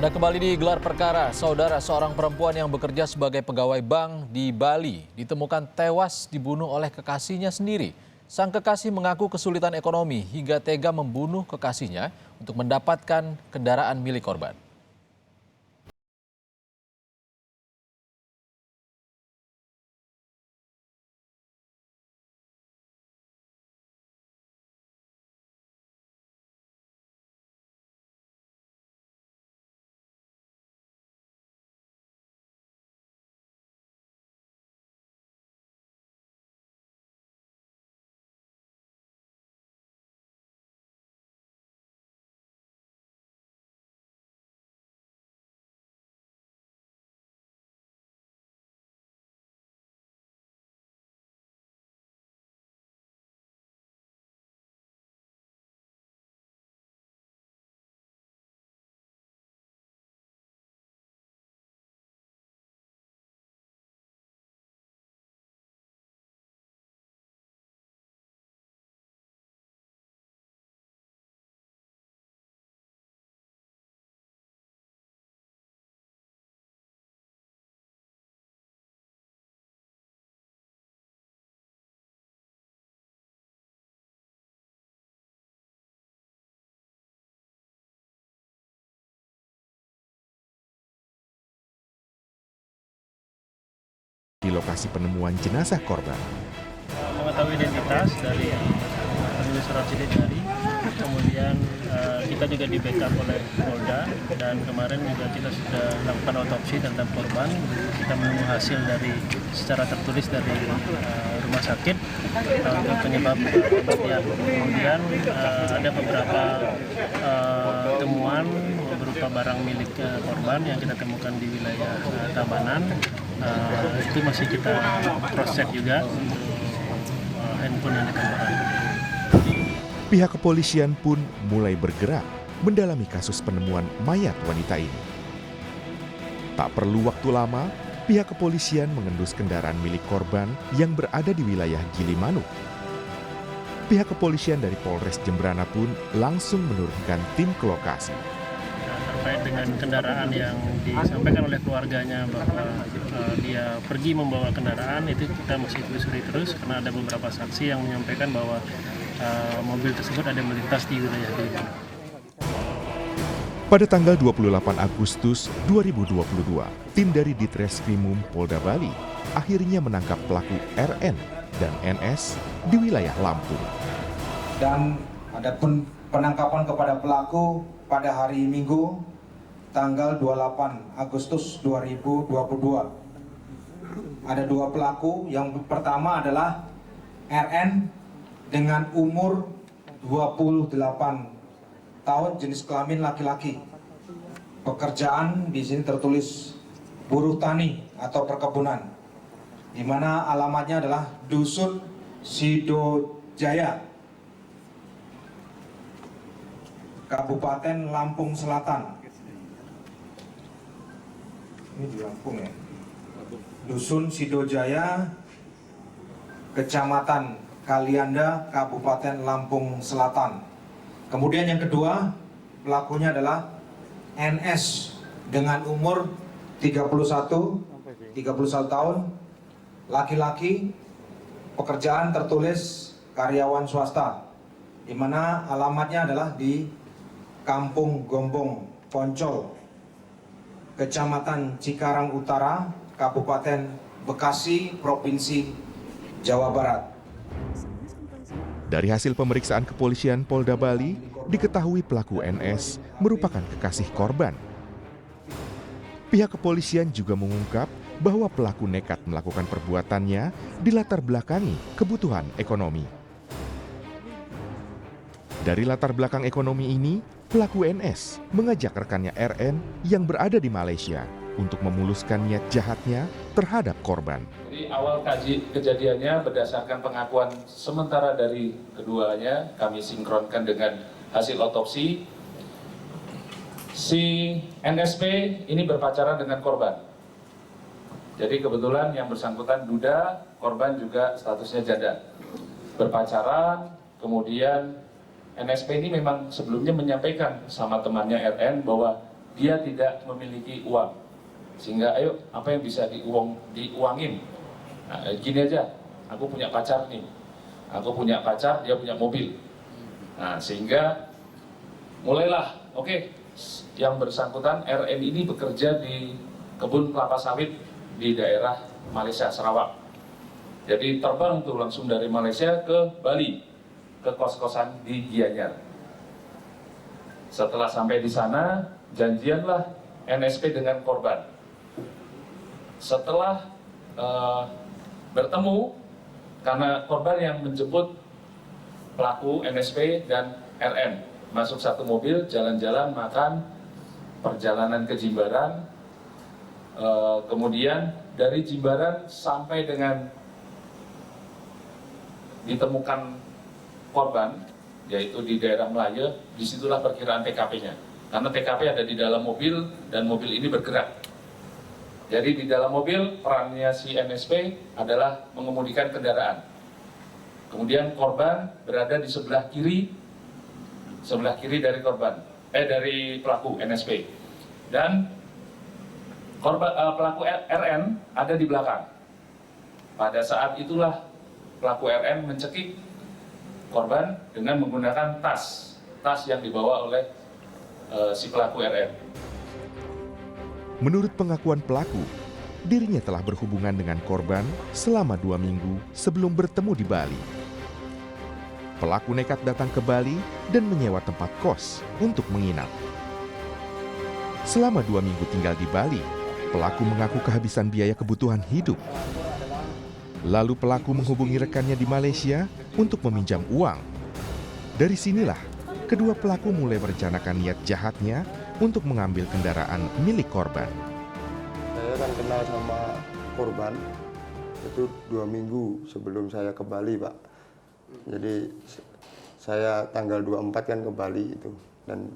Anda kembali di gelar perkara, saudara seorang perempuan yang bekerja sebagai pegawai bank di Bali ditemukan tewas dibunuh oleh kekasihnya sendiri. Sang kekasih mengaku kesulitan ekonomi hingga tega membunuh kekasihnya untuk mendapatkan kendaraan milik korban. Di lokasi penemuan jenazah korban. Mengetahui identitas dari penulis surat sidik-jari, kemudian kita juga di backup oleh Polda, dan kemarin juga kita sudah lakukan otopsi tentang korban. Kita menunggu hasil dari secara tertulis dari rumah sakit untuk penyebab kematian. Kemudian ada beberapa temuan berupa barang milik korban yang kita temukan di wilayah Tabanan. Itu masih kita cross-check juga untuk handphone yang ditemukan. Pihak kepolisian pun mulai bergerak mendalami kasus penemuan mayat wanita ini. Tak perlu waktu lama, pihak kepolisian mengendus kendaraan milik korban yang berada di wilayah Gilimanuk. Pihak kepolisian dari Polres Jembrana pun langsung menurunkan tim ke lokasi. Terkait dengan kendaraan yang disampaikan oleh keluarganya bahwa dia pergi membawa kendaraan, itu kita masih telusuri terus karena ada beberapa saksi yang menyampaikan bahwa mobil tersebut ada melintas di wilayah itu. Pada tanggal 28 Agustus 2022, tim dari Ditreskrimum Polda Bali akhirnya menangkap pelaku RN dan NS di wilayah Lampung. Dan ada pun penangkapan kepada pelaku pada hari Minggu tanggal 28 Agustus 2022. Ada dua pelaku, yang pertama adalah RN dengan umur 28 tahun, jenis kelamin laki-laki. Pekerjaan di sini tertulis buruh tani atau perkebunan, di mana alamatnya adalah Dusun Sidojaya, Kabupaten Lampung Selatan. Ini di Lampung ya. Dusun Sidojaya, Kecamatan Kalianda, Kabupaten Lampung Selatan. Kemudian yang kedua, pelakunya adalah NS dengan umur 31 tahun, laki-laki, pekerjaan tertulis karyawan swasta, di mana alamatnya adalah di Kampung Gombong Poncol, Kecamatan Cikarang Utara, Kabupaten Bekasi, Provinsi Jawa Barat. Dari hasil pemeriksaan kepolisian Polda Bali, diketahui pelaku NS merupakan kekasih korban. Pihak kepolisian juga mengungkap bahwa pelaku nekat melakukan perbuatannya dilatar belakangi kebutuhan ekonomi. Dari latar belakang ekonomi ini, pelaku NS mengajak rekannya RN yang berada di Malaysia untuk memuluskan niat jahatnya terhadap korban. Jadi awal kejadiannya berdasarkan pengakuan sementara dari keduanya, kami sinkronkan dengan hasil otopsi. Si NSP ini berpacaran dengan korban. Jadi kebetulan yang bersangkutan duda, korban juga statusnya janda. Berpacaran, kemudian NSP ini memang sebelumnya menyampaikan sama temannya RN bahwa dia tidak memiliki uang. Sehingga ayo, apa yang bisa diuangin? Nah, gini aja, aku punya pacar nih. Aku punya pacar, dia punya mobil. Nah, sehingga mulailah, oke, yang bersangkutan RN ini bekerja di kebun kelapa sawit di daerah Malaysia, Sarawak. Jadi terbang tuh langsung dari Malaysia ke Bali, ke kos-kosan di Gianyar. Setelah sampai di sana, janjianlah NSP dengan korban. Setelah bertemu, karena korban yang menjemput pelaku NSP dan RN masuk satu mobil, jalan-jalan, makan, perjalanan ke Jimbaran, kemudian dari Jimbaran sampai dengan ditemukan korban, yaitu di daerah Melaya, disitulah perkiraan TKP-nya. Karena TKP ada di dalam mobil dan mobil ini bergerak. Jadi di dalam mobil perannya si NSP adalah mengemudikan kendaraan. Kemudian korban berada di sebelah kiri dari korban, dari pelaku NSP. Dan pelaku RN ada di belakang. Pada saat itulah pelaku RN mencekik korban dengan menggunakan tas yang dibawa oleh si pelaku RN. Menurut pengakuan pelaku, dirinya telah berhubungan dengan korban selama 2 minggu sebelum bertemu di Bali. Pelaku nekat datang ke Bali dan menyewa tempat kos untuk menginap. Selama 2 minggu tinggal di Bali, pelaku mengaku kehabisan biaya kebutuhan hidup. Lalu pelaku menghubungi rekannya di Malaysia untuk meminjam uang. Dari sinilah, kedua pelaku mulai merencanakan niat jahatnya untuk mengambil kendaraan milik korban. Saya kan kenal sama korban itu 2 minggu sebelum saya ke Bali, Pak. Jadi saya tanggal 24 kan ke Bali itu, dan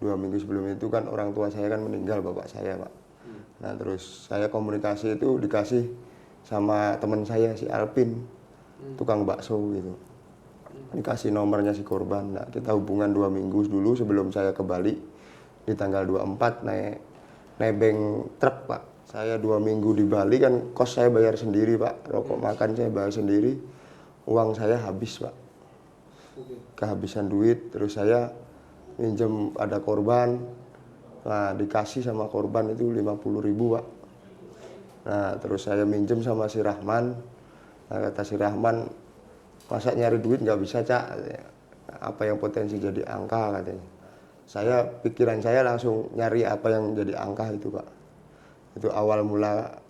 2 minggu sebelum itu kan orang tua saya kan meninggal, bapak saya, Pak. Nah terus saya komunikasi itu dikasih sama teman saya si Alpin, tukang bakso gitu. Dikasih nomornya si korban. Nah kita hubungan 2 minggu dulu sebelum saya ke Bali. Di tanggal 24 naik nebeng truk, Pak. Saya 2 minggu di Bali kan kos saya bayar sendiri, Pak. Rokok makan saya bayar sendiri. Uang saya habis, Pak. Kehabisan duit, terus saya minjem ada korban. Nah, dikasih sama korban itu 50.000, Pak. Nah, terus saya minjem sama si Rahman. Nah, kata si Rahman, masa nyari duit nggak bisa, Cak? Apa yang potensi jadi angka, katanya. Pikiran saya langsung nyari apa yang jadi angka itu, Pak. Itu awal mula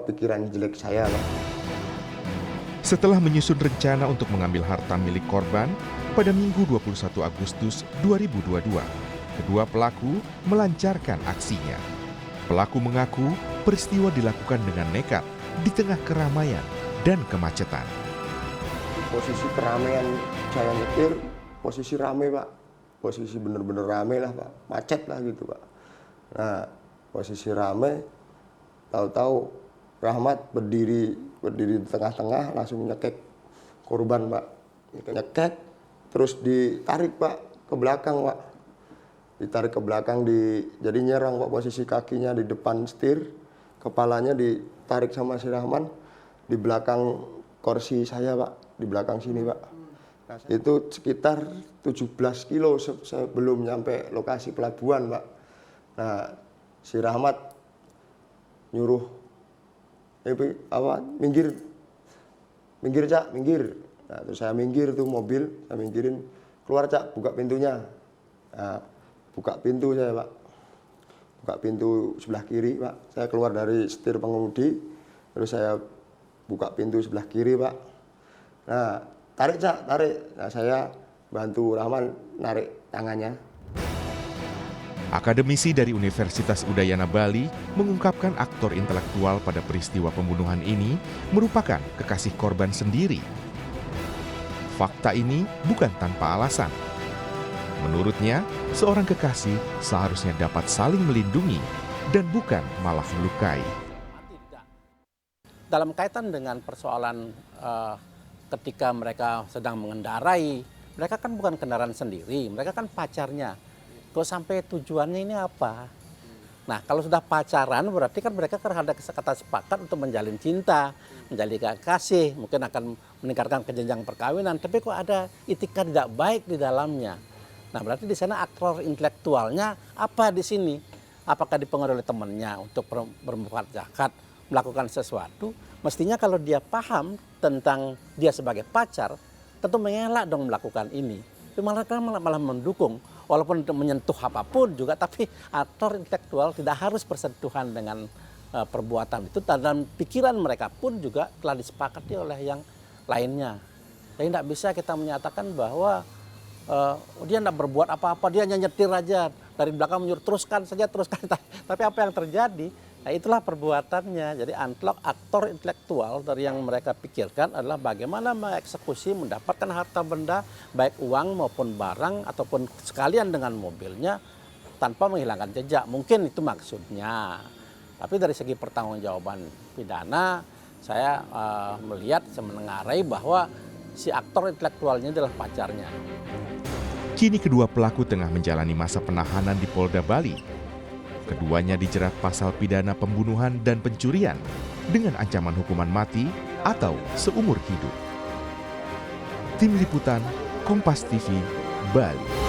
pikiran jelek saya, Pak. Setelah menyusun rencana untuk mengambil harta milik korban, pada Minggu 21 Agustus 2022, kedua pelaku melancarkan aksinya. Pelaku mengaku peristiwa dilakukan dengan nekat di tengah keramaian dan kemacetan. Posisi keramaian saya nyetir, posisi rame, Pak. Posisi bener-bener rame lah, Pak. Macet lah gitu, Pak. Nah, posisi rame, tahu-tahu Rahmat berdiri di tengah-tengah, langsung nyekek korban, Pak. Nyekek, terus ditarik, Pak, ke belakang, Pak. Ditarik ke belakang, jadi nyerang, Pak. Posisi kakinya di depan setir, kepalanya ditarik sama si Rahman, di belakang kursi saya, Pak. Di belakang sini, Pak. Itu sekitar 17 kilo sebelum nyampe lokasi pelabuhan, Pak. Nah, si Rahmat nyuruh, minggir, Cak, minggir. Nah, terus saya minggir tuh mobil, saya minggirin, keluar, Cak, buka pintunya. Nah, buka pintu saya, Pak. Buka pintu sebelah kiri, Pak. Saya keluar dari setir pengemudi, terus saya buka pintu sebelah kiri, Pak. Nah, tarik, Cak, tarik. Nah, saya bantu Rahman narik tangannya. Akademisi dari Universitas Udayana Bali mengungkapkan aktor intelektual pada peristiwa pembunuhan ini merupakan kekasih korban sendiri. Fakta ini bukan tanpa alasan. Menurutnya, seorang kekasih seharusnya dapat saling melindungi dan bukan malah melukai. Dalam kaitan dengan persoalan ketika mereka sedang mengendarai, mereka kan bukan kendaraan sendiri, mereka kan pacarnya. kok sampai tujuannya ini apa? Nah, kalau sudah pacaran berarti kan mereka ada kata sepakat untuk menjalin cinta, menjalin kasih, mungkin akan meningkatkan ke jenjang perkawinan, tapi kok ada itikat tidak baik di dalamnya. Nah, berarti di sana aktor intelektualnya apa di sini? Apakah dipengaruhi oleh temannya untuk berbuat jahat, melakukan sesuatu? Mestinya kalau dia paham tentang dia sebagai pacar, tentu mengelak dong melakukan ini. Tapi malah mendukung. Walaupun menyentuh apapun juga, tapi aktor intelektual tidak harus bersentuhan dengan perbuatan itu, dan pikiran mereka pun juga telah disepakati oleh yang lainnya. Jadi tidak bisa kita menyatakan bahwa dia tidak berbuat apa-apa, dia hanya nyetir aja dari belakang menyuruh teruskan saja, teruskan. Tapi apa yang terjadi? Nah, itulah perbuatannya. Jadi aktor intelektual dari yang mereka pikirkan adalah bagaimana mengeksekusi, mendapatkan harta benda, baik uang maupun barang, ataupun sekalian dengan mobilnya, tanpa menghilangkan jejak. Mungkin itu maksudnya. Tapi dari segi pertanggungjawaban pidana, saya melihat, saya menengarai bahwa si aktor intelektualnya adalah pacarnya. Kini kedua pelaku tengah menjalani masa penahanan di Polda Bali. Keduanya dijerat pasal pidana pembunuhan dan pencurian dengan ancaman hukuman mati atau seumur hidup. Tim Liputan, Kompas TV, Bali.